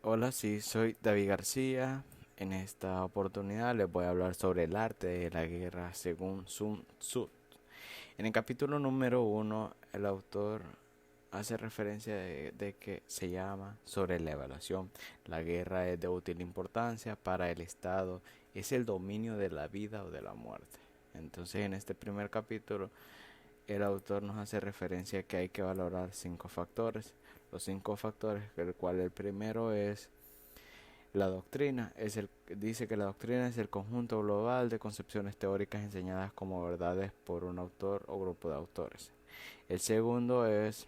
Hola, sí, soy David García. En esta oportunidad les voy a hablar sobre el arte de la guerra según Sun Tzu. En el capítulo número uno, el autor hace referencia de que se llama sobre la evaluación. La guerra es de útil importancia para el Estado, es el dominio de la vida o de la muerte. Entonces, en este primer capítulo, el autor nos hace referencia a que hay que valorar cinco factores. Los cinco factores, el cual el primero es dice que la doctrina es el conjunto global de concepciones teóricas enseñadas como verdades por un autor o grupo de autores. El segundo es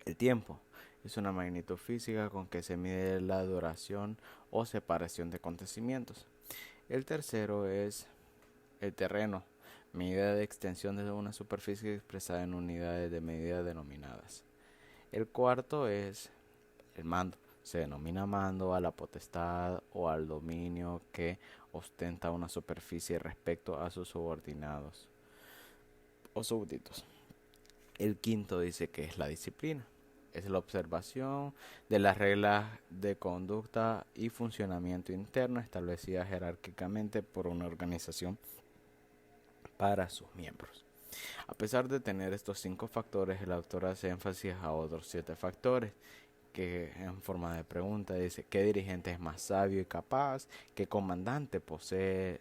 el tiempo. Es una magnitud física con que se mide la duración o separación de acontecimientos. El tercero es el terreno, medida de extensión de una superficie expresada en unidades de medida denominadas. El cuarto es el mando. Se denomina mando a la potestad o al dominio que ostenta una superficie respecto a sus subordinados o súbditos. El quinto dice que es la disciplina. Es la observación de las reglas de conducta y funcionamiento interno establecidas jerárquicamente por una organización para sus miembros. A pesar de tener estos cinco factores, el autor hace énfasis a otros siete factores que en forma de pregunta dice: ¿qué dirigente es más sabio y capaz? ¿Qué comandante posee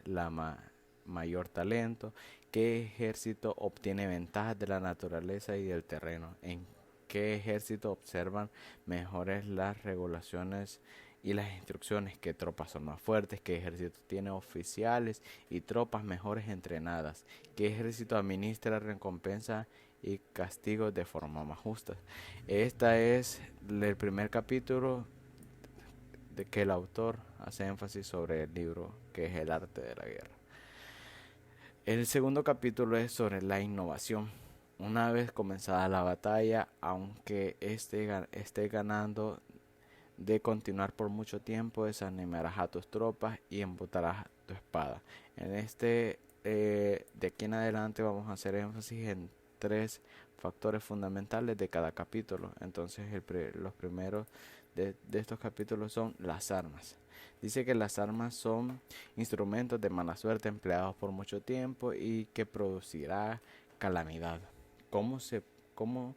mayor talento? ¿Qué ejército obtiene ventajas de la naturaleza y del terreno? ¿En qué ejército observan mejores las regulaciones y las instrucciones? ¿Qué tropas son más fuertes? ¿Qué ejército tiene oficiales y tropas mejores entrenadas? ¿Qué ejército administra recompensa y castigos de forma más justa? Este es el primer capítulo de que el autor hace énfasis sobre el libro que es el arte de la guerra. El segundo capítulo es sobre la innovación. Una vez comenzada la batalla, aunque esté ganando, de continuar por mucho tiempo, desanimarás a tus tropas y embotarás tu espada. De aquí en adelante vamos a hacer énfasis en tres factores fundamentales de cada capítulo. Entonces los primeros de estos capítulos son las armas. Dice que las armas son instrumentos de mala suerte empleados por mucho tiempo y que producirá calamidad. ¿Cómo cómo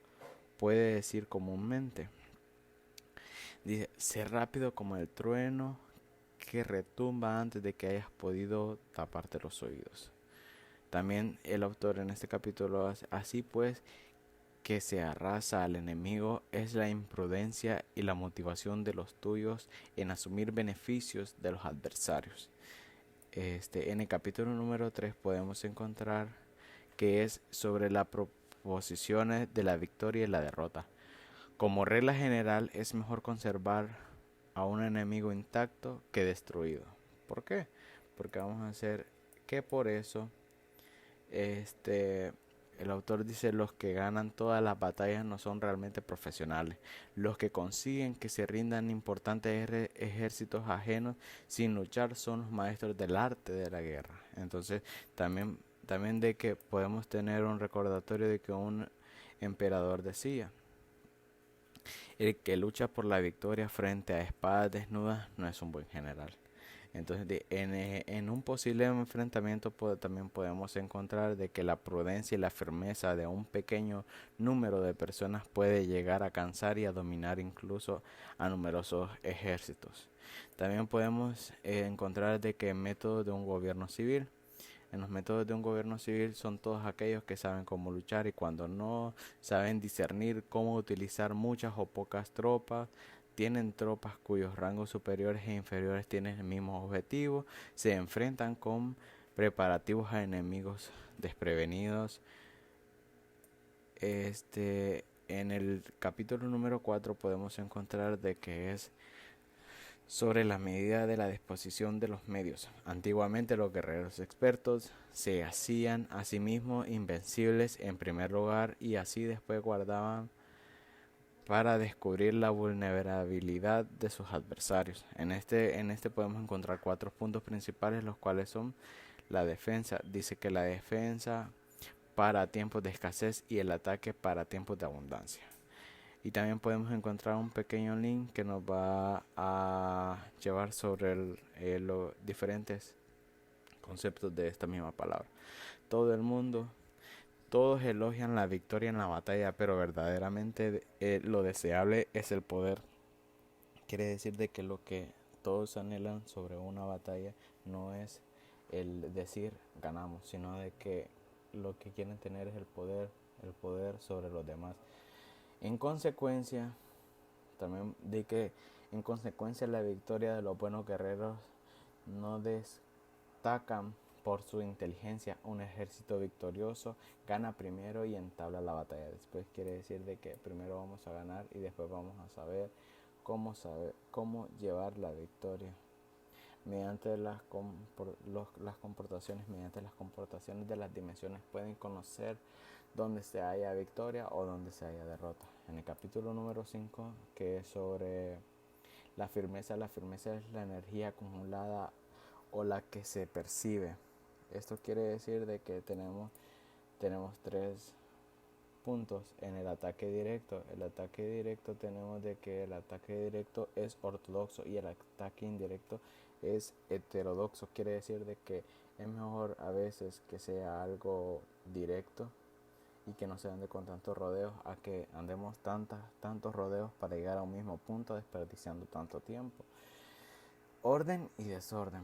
puede decir comúnmente? Dice: sé rápido como el trueno que retumba antes de que hayas podido taparte los oídos. También el autor en este capítulo hace: así pues, que se arrasa al enemigo es la imprudencia y la motivación de los tuyos en asumir beneficios de los adversarios. En el capítulo número 3 podemos encontrar que es sobre las proposiciones de la victoria y la derrota. Como regla general, es mejor conservar a un enemigo intacto que destruido. ¿Por qué? Porque vamos a hacer que por eso este el autor dice: los que ganan todas las batallas no son realmente profesionales. Los que consiguen que se rindan importantes ejércitos ajenos sin luchar son los maestros del arte de la guerra. Entonces, también de que podemos tener un recordatorio de que un emperador decía: el que lucha por la victoria frente a espadas desnudas no es un buen general. Entonces, en un posible enfrentamiento también podemos encontrar de que la prudencia y la firmeza de un pequeño número de personas puede llegar a cansar y a dominar incluso a numerosos ejércitos. También podemos encontrar de que métodos de un gobierno civil. En los métodos de un gobierno civil son todos aquellos que saben cómo luchar, y cuando no saben discernir cómo utilizar muchas o pocas tropas, tienen tropas cuyos rangos superiores e inferiores tienen el mismo objetivo, se enfrentan con preparativos a enemigos desprevenidos. En el capítulo número 4 podemos encontrar de que es sobre la medida de la disposición de los medios. Antiguamente los guerreros expertos se hacían a sí mismos invencibles en primer lugar, y así después guardaban para descubrir la vulnerabilidad de sus adversarios. En este podemos encontrar cuatro puntos principales, los cuales son la defensa. Dice que la defensa para tiempos de escasez y el ataque para tiempos de abundancia. Y también podemos encontrar un pequeño link que nos va a llevar sobre los diferentes conceptos de esta misma palabra. Todo el mundo, todos elogian la victoria en la batalla, pero verdaderamente lo deseable es el poder. Quiere decir de que lo que todos anhelan sobre una batalla no es el decir ganamos, sino de que lo que quieren tener es el poder sobre los demás. En consecuencia, también di que en consecuencia la victoria de los buenos guerreros no destacan por su inteligencia. Un ejército victorioso gana primero y entabla la batalla. Después quiere decir de que primero vamos a ganar y después vamos a saber cómo llevar la victoria mediante las comportaciones de las dimensiones pueden conocer dónde se haya victoria o dónde se haya derrota. En el capítulo número 5, que es sobre la firmeza es la energía acumulada o la que se percibe. Esto quiere decir de que tenemos tres puntos en el ataque directo. El ataque directo tenemos de que el ataque directo es ortodoxo y el ataque indirecto es heterodoxo. Quiere decir de que es mejor a veces que sea algo directo y que no se ande con tantos rodeos a que andemos tantos rodeos para llegar a un mismo punto desperdiciando tanto tiempo. Orden y desorden.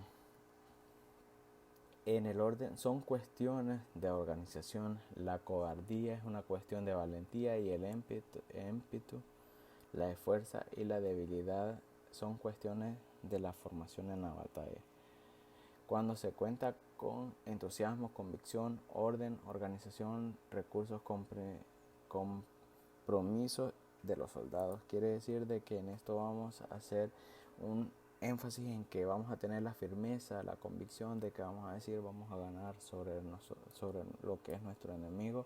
En el orden son cuestiones de organización. La cobardía es una cuestión de valentía y el ímpetu, la fuerza y la debilidad son cuestiones de la formación en la batalla. Cuando se cuenta con entusiasmo, convicción, orden, organización, recursos, compromiso de los soldados. Quiere decir de que en esto vamos a hacer un énfasis en que vamos a tener la firmeza, la convicción de que vamos a decir vamos a ganar sobre lo que es nuestro enemigo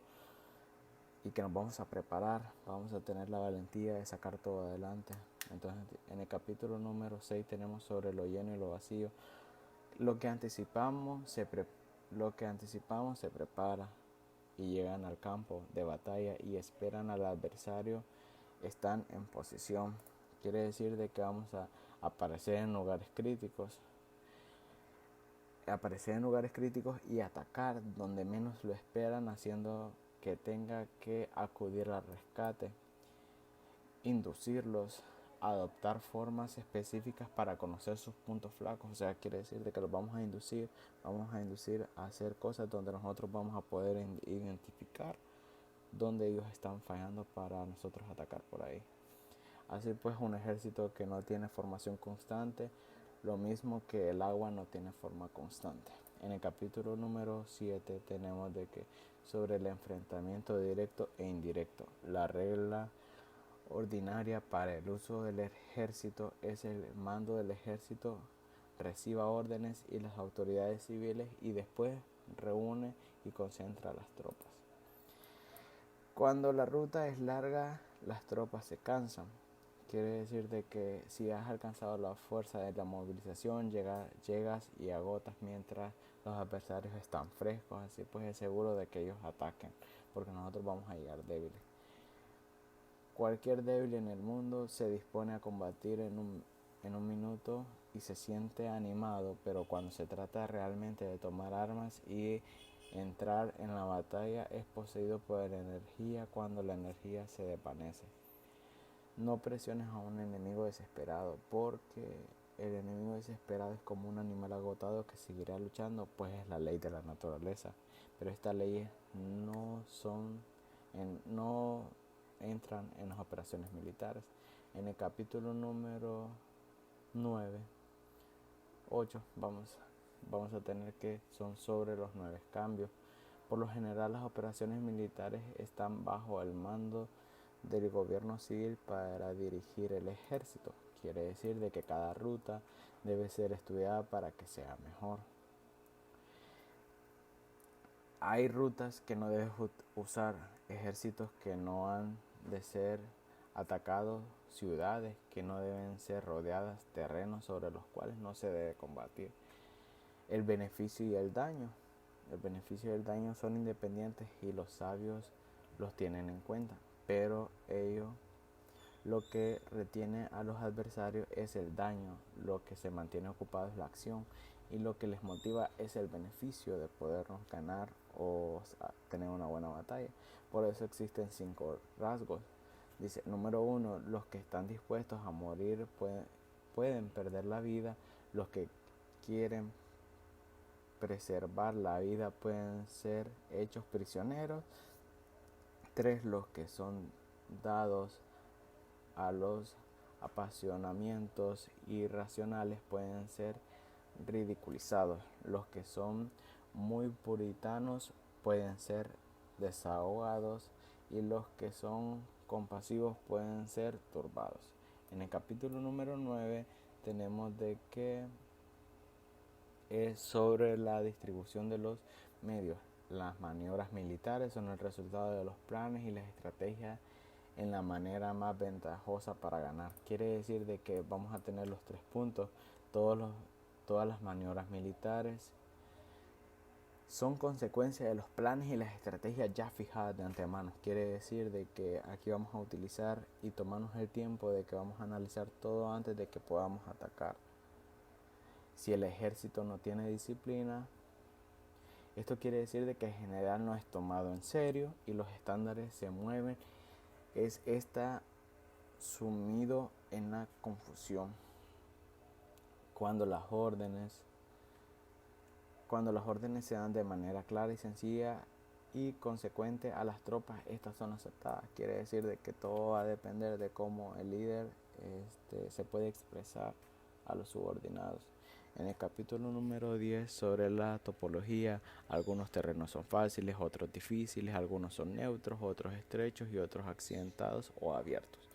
y que nos vamos a preparar, vamos a tener la valentía de sacar todo adelante. Entonces en el capítulo número 6 tenemos sobre lo lleno y lo vacío. Lo que anticipamos se prepara y llegan al campo de batalla y esperan al adversario, están en posición. Quiere decir de que vamos a aparecer en lugares críticos y atacar donde menos lo esperan, haciendo que tenga que acudir al rescate, inducirlos, adoptar formas específicas para conocer sus puntos flacos. O sea, quiere decir de que los vamos a inducir a hacer cosas donde nosotros vamos a poder identificar donde ellos están fallando para nosotros atacar por ahí. Así pues, un ejército que no tiene formación constante, lo mismo que el agua no tiene forma constante. En el capítulo número 7 tenemos de que sobre el enfrentamiento directo e indirecto. La regla ordinaria para el uso del ejército es el mando del ejército reciba órdenes y las autoridades civiles y después reúne y concentra a las tropas. Cuando la ruta es larga, las tropas se cansan. Quiere decir de que si has alcanzado la fuerza de la movilización, llegas y agotas mientras los adversarios están frescos, así pues es seguro de que ellos ataquen, porque nosotros vamos a llegar débiles. Cualquier débil en el mundo se dispone a combatir en un minuto y se siente animado, pero cuando se trata realmente de tomar armas y entrar en la batalla es poseído por la energía cuando la energía se desvanece. No presiones a un enemigo desesperado, porque el enemigo desesperado es como un animal agotado que seguirá luchando, pues es la ley de la naturaleza. Pero estas leyes no entran en las operaciones militares. En el capítulo número 8 vamos a tener que son sobre los 9 cambios. Por lo general las operaciones militares están bajo el mando del gobierno civil para dirigir el ejército. Quiere decir de que cada ruta debe ser estudiada para que sea mejor. Hay rutas que no debes usar, ejércitos que no han de ser atacados, ciudades que no deben ser rodeadas, terrenos sobre los cuales no se debe combatir. El beneficio y el daño. El beneficio y el daño son independientes y los sabios los tienen en cuenta, pero ello Lo que retiene a los adversarios es el daño, lo que se mantiene ocupado es la acción y lo que les motiva es el beneficio de podernos ganar o tener una buena batalla. Por eso existen 5 rasgos. Dice, número 1, los que están dispuestos a morir pueden perder la vida, los que quieren preservar la vida pueden ser hechos prisioneros. 3, los que son dados a los apasionamientos irracionales pueden ser ridiculizados. Los que son muy puritanos pueden ser desahogados y los que son compasivos pueden ser turbados. En el capítulo número 9 tenemos de que es sobre la distribución de los medios. Las maniobras militares son el resultado de los planes y las estrategias en la manera más ventajosa para ganar. Quiere decir de que vamos a tener los 3 puntos. Todas las maniobras militares son consecuencia de los planes y las estrategias ya fijadas de antemano. Quiere decir de que aquí vamos a utilizar y tomarnos el tiempo de que vamos a analizar todo antes de que podamos atacar. Si el ejército no tiene disciplina, esto quiere decir de que en general no es tomado en serio y los estándares se mueven. Está sumido en la confusión. Cuando las órdenes se dan de manera clara y sencilla y consecuente a las tropas, estas son aceptadas. Quiere decir de que todo va a depender de cómo el líder se puede expresar a los subordinados. En el capítulo número 10 sobre la topología, algunos terrenos son fáciles, otros difíciles, algunos son neutros, otros estrechos y otros accidentados o abiertos.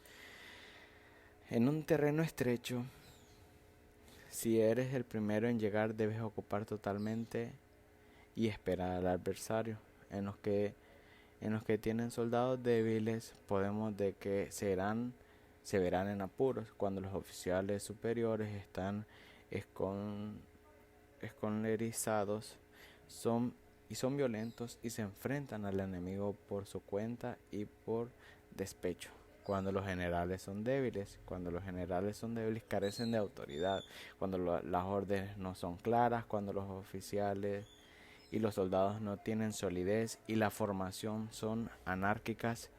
En un terreno estrecho, si eres el primero en llegar, debes ocupar totalmente y esperar al adversario. En los que tienen soldados débiles, podemos de que se verán en apuros cuando los oficiales superiores están escolarizados, son violentos y se enfrentan al enemigo por su cuenta y por despecho. Cuando los generales son débiles, carecen de autoridad, cuando las órdenes no son claras, cuando los oficiales y los soldados no tienen solidez y la formación son anárquicas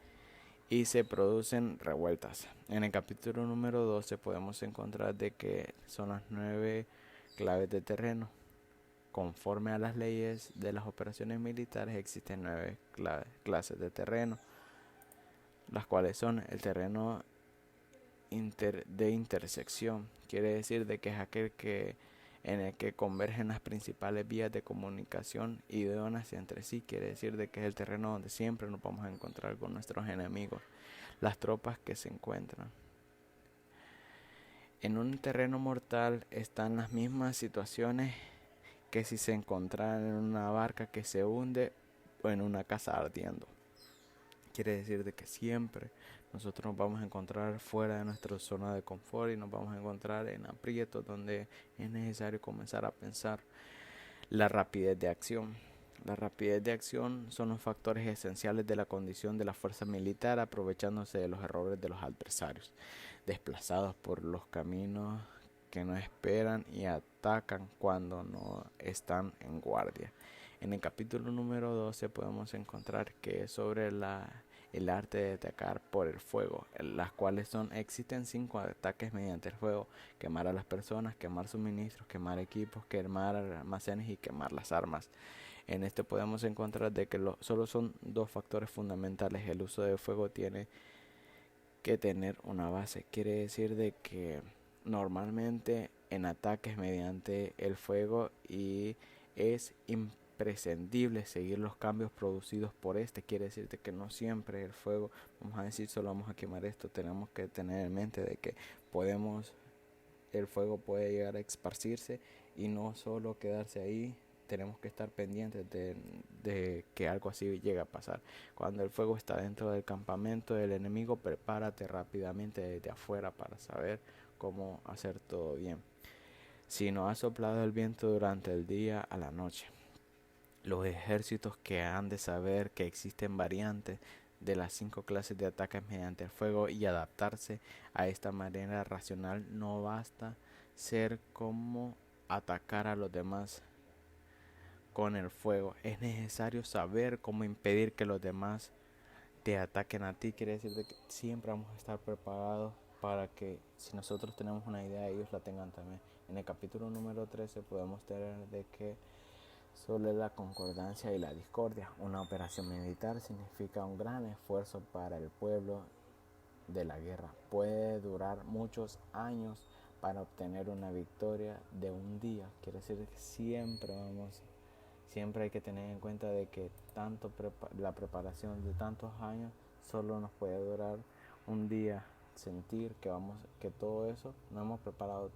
y se producen revueltas. En el capítulo número 12 podemos encontrar de que son las 9 claves de terreno. Conforme a las leyes de las operaciones militares existen 9 clases de terreno, las cuales son el terreno de intersección. Quiere decir de que es aquel en el que convergen las principales vías de comunicación idóneas entre sí. Quiere decir de que es el terreno donde siempre nos vamos a encontrar con nuestros enemigos, las tropas que se encuentran. En un terreno mortal están las mismas situaciones que si se encontraran en una barca que se hunde o en una casa ardiendo. Quiere decir de que siempre nosotros nos vamos a encontrar fuera de nuestra zona de confort y nos vamos a encontrar en aprietos donde es necesario comenzar a pensar. La rapidez de acción. La rapidez de acción son los factores esenciales de la condición de la fuerza militar, aprovechándose de los errores de los adversarios, desplazados por los caminos que no esperan y atacan cuando no están en guardia. En el capítulo número 12 podemos encontrar que es sobre el arte de atacar por el fuego, las cuales existen 5 ataques mediante el fuego: quemar a las personas, quemar suministros, quemar equipos, quemar almacenes y quemar las armas. En este podemos encontrar de que solo son 2 factores fundamentales. El uso de fuego tiene que tener una base. Quiere decir de que normalmente en ataques mediante el fuego y es imprescindible seguir los cambios producidos por este. Quiere decir de que no siempre el fuego, vamos a decir, solo vamos a quemar esto. Tenemos que tener en mente de que el fuego puede llegar a esparcirse y no solo quedarse ahí. Tenemos que estar pendientes de que algo así llegue a pasar. Cuando el fuego está dentro del campamento del enemigo, prepárate rápidamente desde afuera para saber cómo hacer todo bien. Si no ha soplado el viento durante el día, a la noche. Los ejércitos que han de saber que existen variantes de las 5 clases de ataques mediante el fuego y adaptarse a esta manera racional. No basta ser como atacar a los demás con el fuego. Es necesario saber cómo impedir que los demás te ataquen a ti. Quiere decir que siempre vamos a estar preparados para que si nosotros tenemos una idea, ellos la tengan también. En el capítulo número 13 podemos tener de que sobre la concordancia y la discordia. Una operación militar significa un gran esfuerzo para el pueblo de la guerra. Puede durar muchos años para obtener una victoria de un día. Quiere decir que siempre hay que tener en cuenta de que la preparación de tantos años solo nos puede durar un día. Sentir que todo eso no hemos preparado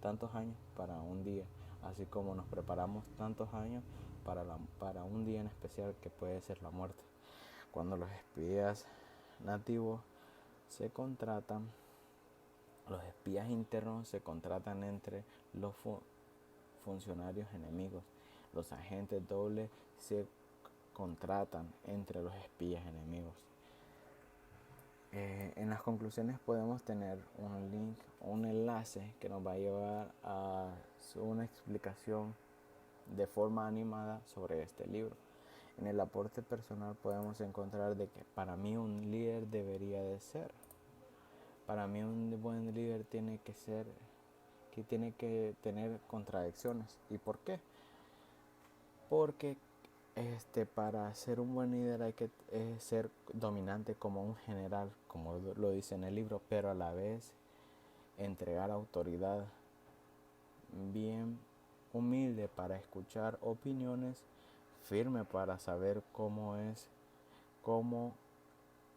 tantos años para un día, así como nos preparamos tantos años para un día en especial que puede ser la muerte. Cuando los espías nativos se contratan, los espías internos se contratan entre los funcionarios enemigos. Los agentes dobles se contratan entre los espías enemigos. En las conclusiones podemos tener un link o un enlace que nos va a llevar a una explicación de forma animada sobre este libro. En el aporte personal podemos encontrar de que para mí un líder debería de ser. Para mí un buen líder tiene que tener contradicciones. ¿Y por qué? Porque para ser un buen líder hay que ser dominante como un general, como lo dice en el libro, pero a la vez entregar autoridad, bien humilde para escuchar opiniones, firme para saber cómo,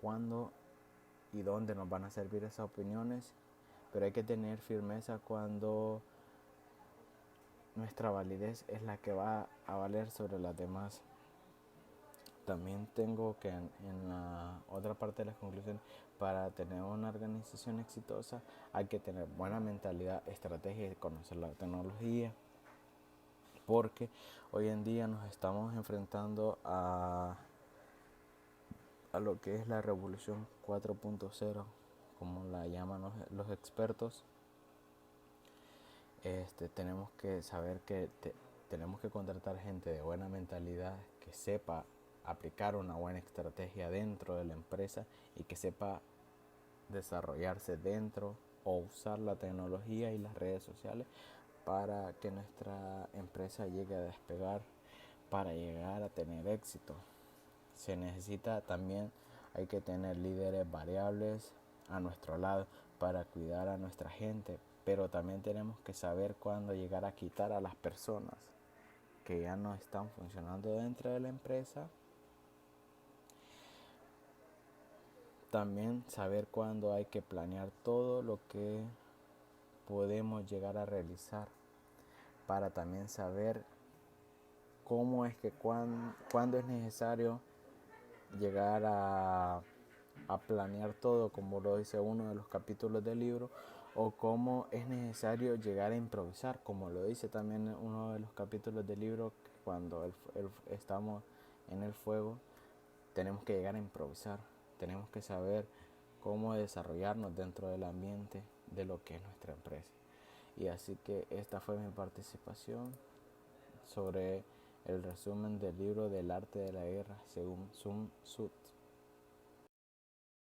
cuándo y dónde nos van a servir esas opiniones, pero hay que tener firmeza cuando nuestra validez es la que va a valer sobre las demás. También tengo que en la otra parte de las conclusiones, para tener una organización exitosa hay que tener buena mentalidad, estrategia y conocer la tecnología, porque hoy en día nos estamos enfrentando a lo que es la revolución 4.0, como la llaman los expertos. Tenemos que saber que tenemos que contratar gente de buena mentalidad, que sepa aplicar una buena estrategia dentro de la empresa y que sepa desarrollarse dentro o usar la tecnología y las redes sociales para que nuestra empresa llegue a despegar, para llegar a tener éxito. Se necesita también, hay que tener líderes variables a nuestro lado para cuidar a nuestra gente, pero también tenemos que saber cuándo llegar a quitar a las personas que ya no están funcionando dentro de la empresa. También saber cuándo hay que planear todo lo que podemos llegar a realizar, para también saber cómo es que cuándo es necesario llegar a planear todo, como lo dice uno de los capítulos del libro, o cómo es necesario llegar a improvisar, como lo dice también uno de los capítulos del libro, cuando estamos en el fuego tenemos que llegar a improvisar, tenemos que saber cómo desarrollarnos dentro del ambiente de lo que es nuestra empresa. Y así que esta fue mi participación sobre el resumen del libro del arte de la guerra según Sun Tzu.